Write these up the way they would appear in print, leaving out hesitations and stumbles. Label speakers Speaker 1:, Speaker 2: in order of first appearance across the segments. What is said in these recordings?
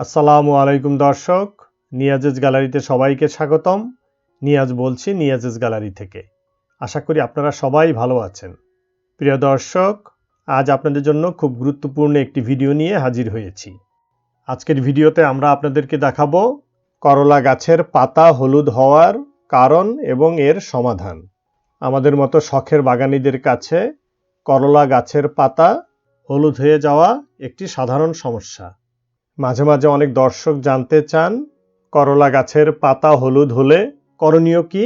Speaker 1: আসসালামু আলাইকুম দর্শক, নিয়াজেস গ্যালারিতে সবাইকে স্বাগতম। নিয়াজ বলছি নিয়াজেস গ্যালারি থেকে। আশা করি আপনারা সবাই ভালো আছেন। প্রিয় দর্শক, আজ আপনাদের জন্য খুব গুরুত্বপূর্ণ একটি ভিডিও নিয়ে হাজির হয়েছি। আজকের ভিডিওতে আমরা আপনাদেরকে দেখাবো করলা গাছের পাতা হলুদ হওয়ার কারণ এবং এর সমাধান। আমাদের মতো শখের বাগানীদের কাছে করলা গাছের পাতা হলুদ হয়ে যাওয়া একটি সাধারণ সমস্যা। মাঝে মাঝে অনেক দর্শক জানতে চান করলা গাছের পাতা হলুদ হলে করণীয় কি।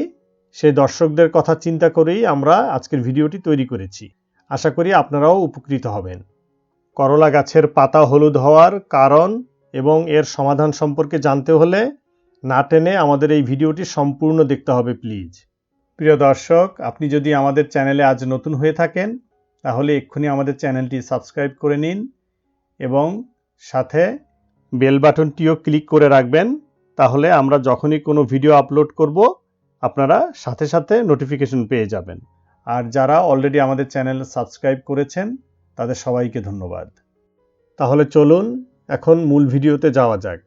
Speaker 1: সেই দর্শকদের কথা চিন্তা করেই আমরা আজকের ভিডিওটি তৈরি করেছি। আশা করি আপনারাও উপকৃত হবেন। করলা গাছের পাতা হলুদ হওয়ার কারণ এবং এর সমাধান সম্পর্কে জানতে হলে না টেনে আমাদের এই ভিডিওটি সম্পূর্ণ দেখতে হবে প্লিজ। প্রিয় দর্শক, আপনি যদি আমাদের চ্যানেলে আজ নতুন হয়ে থাকেন তাহলে এক্ষুনি আমাদের চ্যানেলটি সাবস্ক্রাইব করে নিন এবং সাথে বেল বাটনটিও ক্লিক করে রাখবেন। তাহলে আমরা যখনই কোনো ভিডিও আপলোড করব আপনারা সাথে সাথে নোটিফিকেশন পেয়ে যাবেন। আর যারা অলরেডি আমাদের চ্যানেল সাবস্ক্রাইব করেছেন তাদের সবাইকে ধন্যবাদ। তাহলে চলুন এখন মূল ভিডিওতে যাওয়া যাক।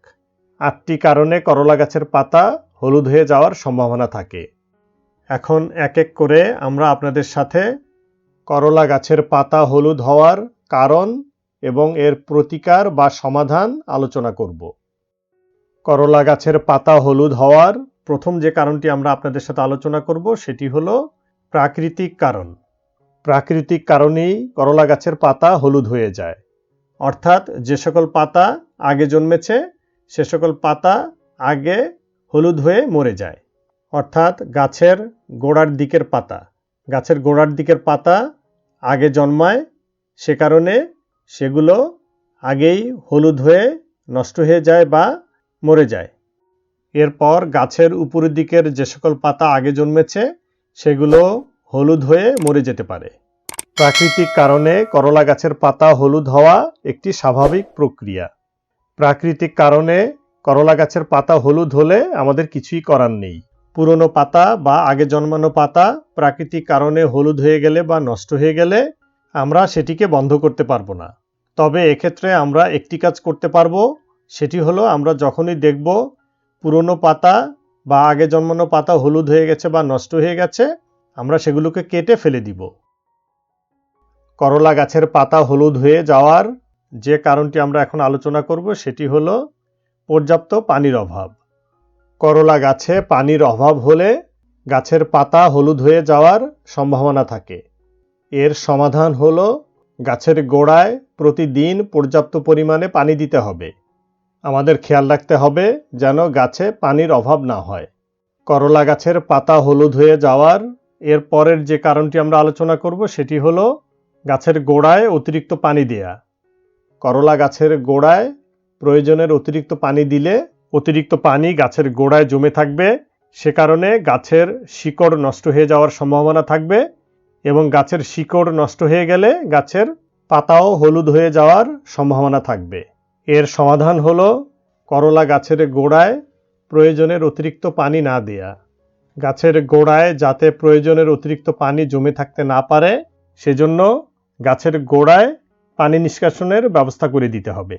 Speaker 1: 8টি কারণে করলা গাছের পাতা হলুদ হয়ে যাওয়ার সম্ভাবনা থাকে। এখন এক এক করে আমরা আপনাদের সাথে করলা গাছের পাতা হলুদ হওয়ার কারণ এবং এর প্রতিকার বা সমাধান আলোচনা করব। করলা গাছের পাতা হলুদ হওয়ার প্রথম যে কারণটি আমরা আপনাদের সাথে আলোচনা করব সেটি হলো প্রাকৃতিক কারণ। প্রাকৃতিক কারণেই করলা গাছের পাতা হলুদ হয়ে যায়। অর্থাৎ যে সকল পাতা আগে জন্মেছে সে সকল পাতা আগে হলুদ হয়ে মরে যায়। অর্থাৎ গাছের গোড়ার দিকের পাতা আগে জন্মায়, সে কারণে সেগুলো আগেই হলুদ হয়ে নষ্ট হয়ে যায় বা মরে যায়। এরপর গাছের উপরের দিকের যে সকল পাতা আগে জন্মেছে সেগুলো হলুদ হয়ে মরে যেতে পারে। প্রাকৃতিক কারণে করলা গাছের পাতা হলুদ হওয়া একটি স্বাভাবিক প্রক্রিয়া। প্রাকৃতিক কারণে করলা গাছের পাতা হলুদ হলে আমাদের কিছুই করার নেই। পুরনো পাতা বা আগে জন্মানো পাতা প্রাকৃতিক কারণে হলুদ হয়ে গেলে বা নষ্ট হয়ে গেলে আমরা সেটিকে বন্ধ করতে পারবো না। তবে এক্ষেত্রে আমরা একটি কাজ করতে পারবো, সেটি হলো আমরা যখনই দেখব পুরনো পাতা বা আগে জন্মানো পাতা হলুদ হয়ে গেছে বা নষ্ট হয়ে গেছে আমরা সেগুলোকে কেটে ফেলে দিব। করলা গাছের পাতা হলুদ হয়ে যাওয়ার যে কারণটি আমরা এখন আলোচনা করব সেটি হলো পর্যাপ্ত পানির অভাব। করলা গাছে পানির অভাব হলে গাছের পাতা হলুদ হয়ে যাওয়ার সম্ভাবনা থাকে। এর সমাধান হলো গাছের গোড়ায় প্রতিদিন পর্যাপ্ত পরিমাণে পানি দিতে হবে। আমাদের খেয়াল রাখতে হবে যেন গাছে পানির অভাব না হয়। করলা গাছের পাতা হলুদ হয়ে যাওয়ার এর পরের যে কারণটি আমরা আলোচনা করব সেটি হলো গাছের গোড়ায় অতিরিক্ত পানি দেয়া। করলা গাছের গোড়ায় প্রয়োজনের অতিরিক্ত পানি দিলে অতিরিক্ত পানি গাছের গোড়ায় জমে থাকবে, সে কারণে গাছের শিকড় নষ্ট হয়ে যাওয়ার সম্ভাবনা থাকবে এবং গাছের শিকড় নষ্ট হয়ে গেলে গাছের পাতাও হলুদ হয়ে যাওয়ার সম্ভাবনা থাকবে। এর সমাধান হলো করলা গাছের গোড়ায় প্রয়োজনের অতিরিক্ত পানি না দেয়া। গাছের গোড়ায় যাতে প্রয়োজনের অতিরিক্ত পানি জমে থাকতে না পারে সেজন্য গাছের গোড়ায় পানি নিষ্কাশনের ব্যবস্থা করে দিতে হবে।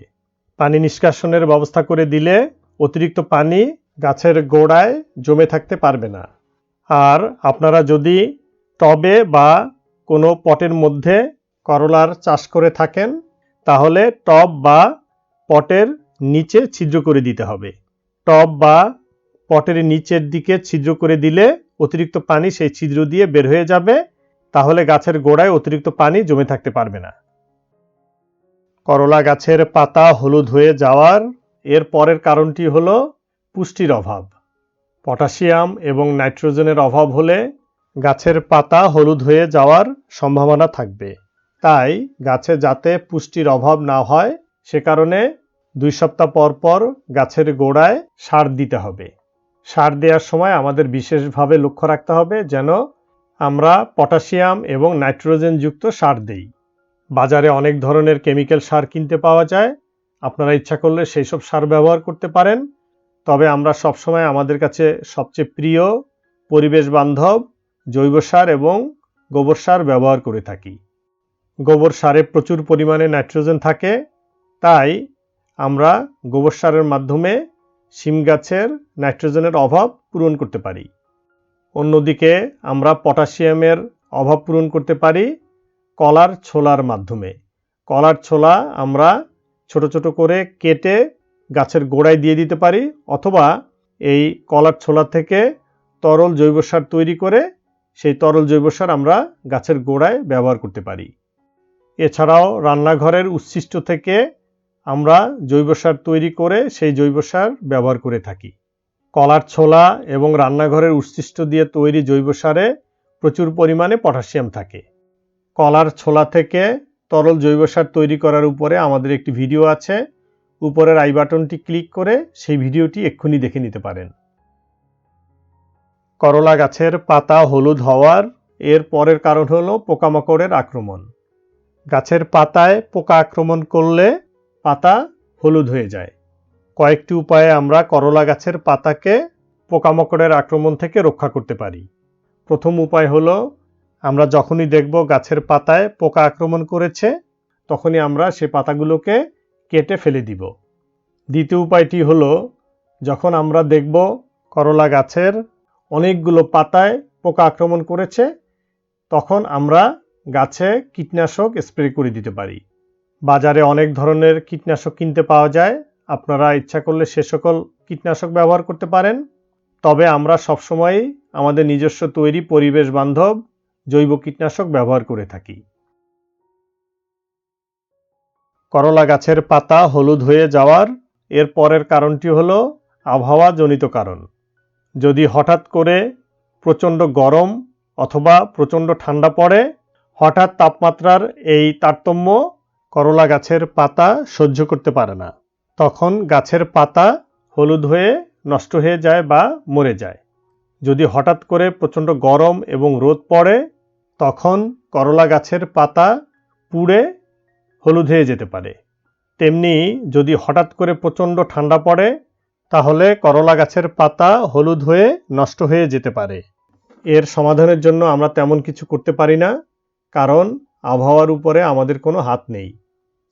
Speaker 1: পানি নিষ্কাশনের ব্যবস্থা করে দিলে অতিরিক্ত পানি গাছের গোড়ায় জমে থাকতে পারবে না। আর আপনারা যদি টবে বা কোনো পটের মধ্যে করলার চাষ করে থাকেন তাহলে টব বা পটের নিচে ছিদ্র করে দিতে হবে। টব বা পটের নিচের দিকে ছিদ্র করে দিলে অতিরিক্ত পানি সেই ছিদ্র দিয়ে বের হয়ে যাবে, তাহলে গাছের গোড়ায় অতিরিক্ত পানি জমে থাকতে পারবে না। করলা গাছের পাতা হলুদ হয়ে যাওয়ার এর পরের কারণটি হলো পুষ্টির অভাব। পটাশিয়াম এবং নাইট্রোজেনের অভাব হলে গাছের পাতা হলুদ হয়ে যাওয়ার সম্ভাবনা থাকবে। তাই গাছে যাতে পুষ্টির অভাব না হয় সে কারণে 2 সপ্তাহ পর পর গাছের গোড়ায় সার দিতে হবে। সার দেওয়ার সময় আমাদের বিশেষভাবে লক্ষ্য রাখতে হবে যেন আমরা পটাশিয়াম এবং নাইট্রোজেন যুক্ত সার দেই। বাজারে অনেক ধরনের কেমিক্যাল সার কিনতে পাওয়া যায়, আপনারা ইচ্ছা করলে সেই সব সার ব্যবহার করতে পারেন। তবে আমরা সবসময় আমাদের কাছে সবচেয়ে প্রিয় পরিবেশ বান্ধব জৈব সার এবং গোবর সার ব্যবহার করে থাকি। গোবর সারে প্রচুর পরিমাণে নাইট্রোজেন থাকে, তাই আমরা গোবর সারের মাধ্যমে শিম গাছের নাইট্রোজেনের অভাব পূরণ করতে পারি। অন্যদিকে আমরা পটাশিয়ামের অভাব পূরণ করতে পারি কলার ছোলার মাধ্যমে। কলার ছোলা আমরা ছোট ছোট করে কেটে গাছের গোড়ায় দিয়ে দিতে পারি, অথবা এই কলার ছোলা থেকে তরল জৈব সার তৈরি করে সেই তরল জৈব সার আমরা গাছের গোড়ায় ব্যবহার করতে পারি। এছাড়াও রান্নাঘরের উচ্ছিষ্ট থেকে আমরা জৈব সার তৈরি করে সেই জৈব সার ব্যবহার করে থাকি। কলার ছোলা এবং রান্নাঘরের উচ্ছিষ্ট দিয়ে তৈরি জৈব সারে প্রচুর পরিমাণে পটাশিয়াম থাকে। কলার ছোলা থেকে তরল জৈব সার তৈরি করার উপরে আমাদের একটি ভিডিও আছে, উপরের আই বাটনটি ক্লিক করে সেই ভিডিওটি এক্ষুনি দেখে নিতে পারেন। করলা গাছের পাতা হলুদ হওয়ার এর পরের কারণ হলো পোকামাকড়ের আক্রমণ। গাছের পাতায় পোকা আক্রমণ করলে পাতা হলুদ হয়ে যায়। কয়েকটি উপায়ে আমরা করলা গাছের পাতাকে পোকামাকড়ের আক্রমণ থেকে রক্ষা করতে পারি। প্রথম উপায় হলো, আমরা যখনই দেখব গাছের পাতায় পোকা আক্রমণ করেছে তখনই আমরা সেই পাতাগুলোকে কেটে ফেলে দিব। দ্বিতীয় উপায়টি হলো, যখন আমরা দেখব করলা গাছের অনেকগুলো পাতায় পোকা আক্রমণ করেছে তখন আমরা গাছে কীটনাশক স্প্রে করে দিতে পারি। বাজারে অনেক ধরনের কীটনাশক কিনতে পাওয়া যায়, আপনারা ইচ্ছা করলে সে সকল কীটনাশক ব্যবহার করতে পারেন। তবে আমরা সবসময়ই আমাদের নিজস্ব তৈরি পরিবেশ বান্ধব জৈব কীটনাশক ব্যবহার করে থাকি। করলা গাছের পাতা হলুদ হয়ে যাওয়ার এর পরের কারণটি হলো আবহাওয়াজনিত কারণ। যদি হঠাৎ করে প্রচণ্ড গরম অথবা প্রচণ্ড ঠান্ডা পড়ে, হঠাৎ তাপমাত্রার এই তারতম্য করলা গাছের পাতা সহ্য করতে পারে না, তখন গাছের পাতা হলুদ হয়ে নষ্ট হয়ে যায় বা মরে যায়। যদি হঠাৎ করে প্রচণ্ড গরম এবং রোদ পড়ে তখন করলা গাছের পাতা পুড়ে হলুদ হয়ে যেতে পারে। তেমনি যদি হঠাৎ করে প্রচণ্ড ঠান্ডা পড়ে তাহলে করলা গাছের পাতা হলুদ হয়ে নষ্ট হয়ে যেতে পারে। এর সমাধানের জন্য আমরা তেমন কিছু করতে পারি না, কারণ আবহাওয়ার উপরে আমাদের কোনো হাত নেই।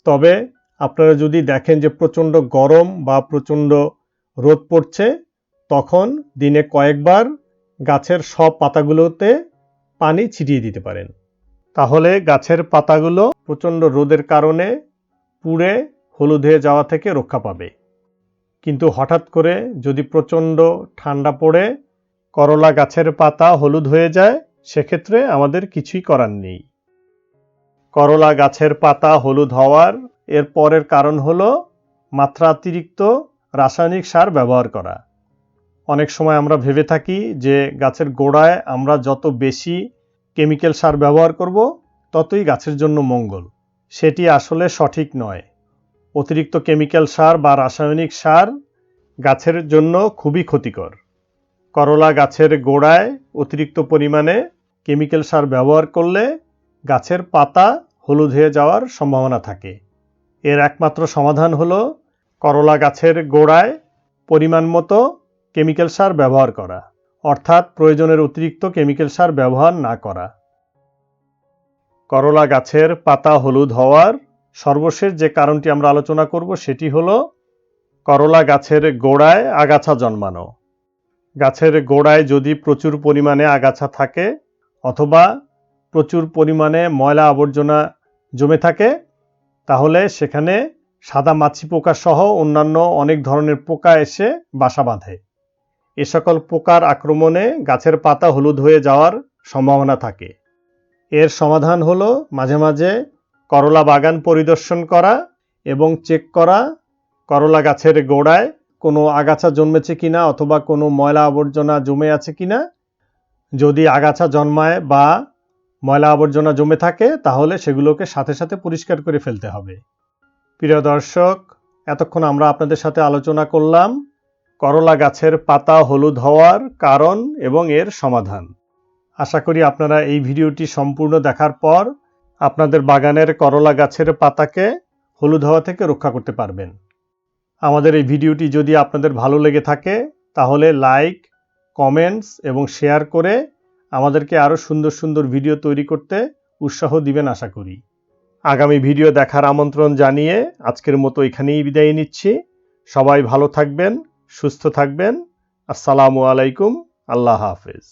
Speaker 1: তবে আপনারা যদি দেখেন যে প্রচণ্ড গরম বা প্রচণ্ড রোদ পড়ছে, তখন দিনে কয়েকবার গাছের সব পাতাগুলোতে পানি ছিটিয়ে দিতে পারেন। তাহলে গাছের পাতাগুলো প্রচণ্ড রোদের কারণে পুড়ে হলুদ হয়ে যাওয়া থেকে রক্ষা পাবে। কিন্তু হঠাৎ করে যদি প্রচণ্ড ঠান্ডা পড়ে করলা গাছের পাতা হলুদ হয়ে যায়, সেক্ষেত্রে আমাদের কিছুই করার নেই। করলা গাছের পাতা হলুদ হওয়ার এর পরের কারণ হলো মাত্রাতিরিক্ত রাসায়নিক সার ব্যবহার করা। অনেক সময় আমরা ভেবে থাকি যে গাছের গোড়ায় আমরা যত বেশি কেমিক্যাল সার ব্যবহার করব ততই গাছের জন্য মঙ্গল। সেটি আসলে সঠিক নয়। অতিরিক্ত কেমিক্যাল সার বা রাসায়নিক সার গাছের জন্য খুবই ক্ষতিকর। করলা গাছের গোড়ায় অতিরিক্ত পরিমাণে কেমিক্যাল সার ব্যবহার করলে গাছের পাতা হলুদ হয়ে যাওয়ার সম্ভাবনা থাকে। এর একমাত্র সমাধান হলো করলা গাছের গোড়ায় পরিমাণ মতো কেমিক্যাল সার ব্যবহার করা, অর্থাৎ প্রয়োজনের অতিরিক্ত কেমিক্যাল সার ব্যবহার না করা। করলা গাছের পাতা হলুদ হওয়ার সর্বশেষ যে কারণটি আমরা আলোচনা করব সেটি হলো করলা গাছের গোড়ায় আগাছা জন্মানো। গাছের গোড়ায় যদি প্রচুর পরিমাণে আগাছা থাকে অথবা প্রচুর পরিমাণে ময়লা আবর্জনা জমে থাকে, তাহলে সেখানে সাদা মাছি পোকা সহ অন্যান্য অনেক ধরনের পোকা এসে বাসা বাঁধে। এ সকল পোকার আক্রমণে গাছের পাতা হলুদ হয়ে যাওয়ার সম্ভাবনা থাকে। এর সমাধান হলো মাঝে মাঝে করলা বাগান পরিদর্শন করা এবং চেক করা করলা গাছের গোড়ায় কোনো আগাছা জন্মেছে কিনা অথবা কোনো ময়লা আবর্জনা জমে আছে কিনা। যদি আগাছা জন্মায় বা ময়লা আবর্জনা জমে থাকে তাহলে সেগুলোকে সাথে সাথে পরিষ্কার করে ফেলতে হবে। প্রিয় দর্শক, এতক্ষণ আমরা আপনাদের সাথে আলোচনা করলাম করলা গাছের পাতা হলুদ হওয়ার কারণ এবং এর সমাধান। আশা করি আপনারা এই ভিডিওটি সম্পূর্ণ দেখার পর আপনাদের বাগানের করলা গাছের পাতাকে হলুদ হওয়া থেকে রক্ষা করতে পারবেন। আমাদের এই ভিডিওটি যদি আপনাদের ভালো লেগে থাকে তাহলে লাইক, কমেন্টস এবং শেয়ার করে আমাদেরকে আরও সুন্দর সুন্দর ভিডিও তৈরি করতে উৎসাহ দিবেন আশা করি। আগামী ভিডিও দেখার আমন্ত্রণ জানিয়ে আজকের মতো এখানেই বিদায় নিচ্ছি। সবাই ভালো থাকবেন, সুস্থ থাকবেন। আসসালামু আলাইকুম। আল্লাহ হাফেজ।